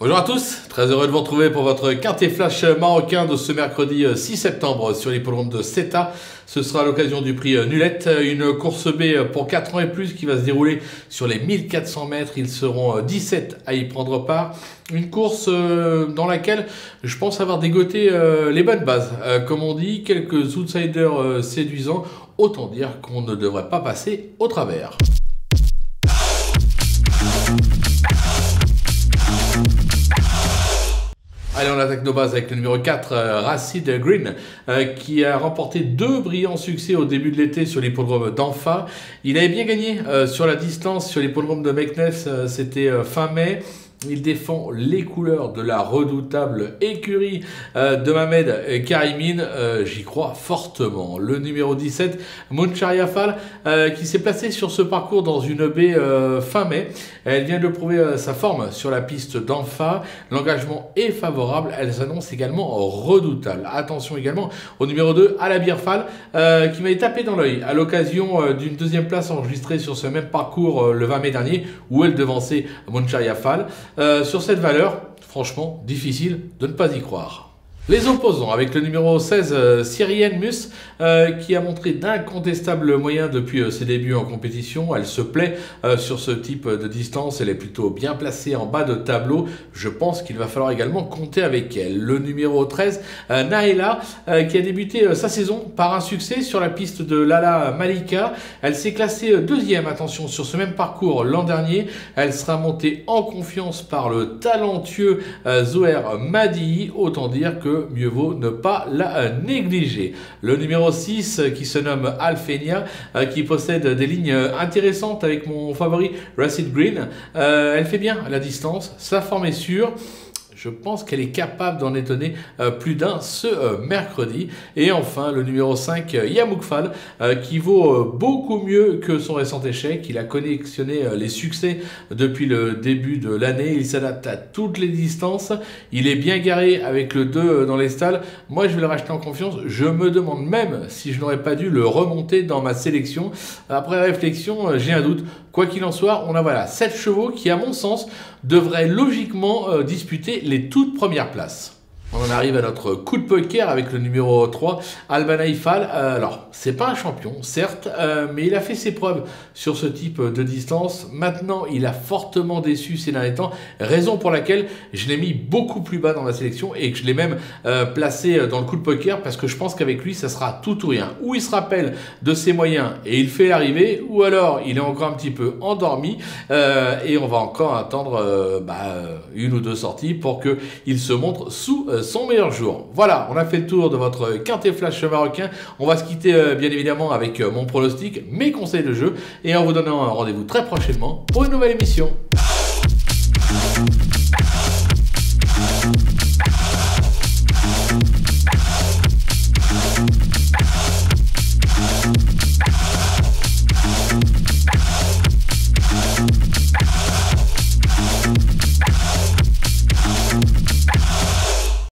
Bonjour à tous, très heureux de vous retrouver pour votre quintet flash marocain de ce mercredi 6 septembre sur l'hippodrome de Ceta. Ce sera à l'occasion du prix Nulette, une course B pour 4 ans et plus qui va se dérouler sur les 1400 mètres. Ils seront 17 à y prendre part. Une course dans laquelle je pense avoir dégoté les bonnes bases. Comme on dit, quelques outsiders séduisants, autant dire qu'on ne devrait pas passer au travers. Allez, on attaque nos bases avec le numéro 4, Racid Green, qui a remporté 2 brillants succès au début de l'été sur l'hippodrome d'Anfa. Il avait bien gagné sur la distance sur l'hippodrome de Meknès, c'était fin mai. Il défend les couleurs de la redoutable écurie de Mohamed Karimine. J'y crois fortement. Le numéro 17, Mounchariafal, qui s'est placé sur ce parcours dans une baie fin mai. Elle vient de prouver sa forme sur la piste d'Anfa. L'engagement est favorable. Elle s'annonce également redoutable. Attention également au numéro 2, Alabirfal, qui m'avait tapé dans l'œil à l'occasion d'une deuxième place enregistrée sur ce même parcours le 20 mai dernier, où elle devançait Mounchariafal. Sur cette valeur, franchement, difficile de ne pas y croire. Les opposants avec le numéro 16, Syrienne Mus, qui a montré d'incontestables moyens depuis ses débuts en compétition. Elle se plaît sur ce type de distance. Elle est plutôt bien placée en bas de tableau. Je pense qu'il va falloir également compter avec elle. Le numéro 13, Naela, qui a débuté sa saison par un succès sur la piste de Lala Malika. Elle s'est classée deuxième, attention, sur ce même parcours l'an dernier. Elle sera montée en confiance par le talentueux Zoher Madi. Autant dire que mieux vaut ne pas la négliger. Le numéro 6 qui se nomme Alfenia, qui possède des lignes intéressantes avec mon favori Racid Green. Elle fait bien la distance, sa forme est sûre. Je pense qu'elle est capable d'en étonner plus d'un ce mercredi. Et enfin, le numéro 5, Yamoukfal, qui vaut beaucoup mieux que son récent échec. Il a collectionné les succès depuis le début de l'année. Il s'adapte à toutes les distances. Il est bien garé avec le 2 dans les stalles. Moi, je vais le racheter en confiance. Je me demande même si je n'aurais pas dû le remonter dans ma sélection. Après réflexion, j'ai un doute. Quoi qu'il en soit, on a voilà 7 chevaux qui, à mon sens, devraient logiquement disputer les toutes premières places. On en arrive à notre coup de poker avec le numéro 3, Albanaifal. Alors, c'est pas un champion, certes, mais il a fait ses preuves sur ce type de distance. Maintenant, il a fortement déçu ces derniers temps, raison pour laquelle je l'ai mis beaucoup plus bas dans la sélection et que je l'ai même placé dans le coup de poker parce que je pense qu'avec lui, ça sera tout ou rien. Ou il se rappelle de ses moyens et il fait l'arrivée, ou alors il est encore un petit peu endormi et on va encore attendre une ou deux sorties pour qu'il se montre sous son meilleur jour. Voilà, on a fait le tour de votre quintet flash marocain. On va se quitter bien évidemment avec mon pronostic, mes conseils de jeu et en vous donnant un rendez-vous très prochainement pour une nouvelle émission.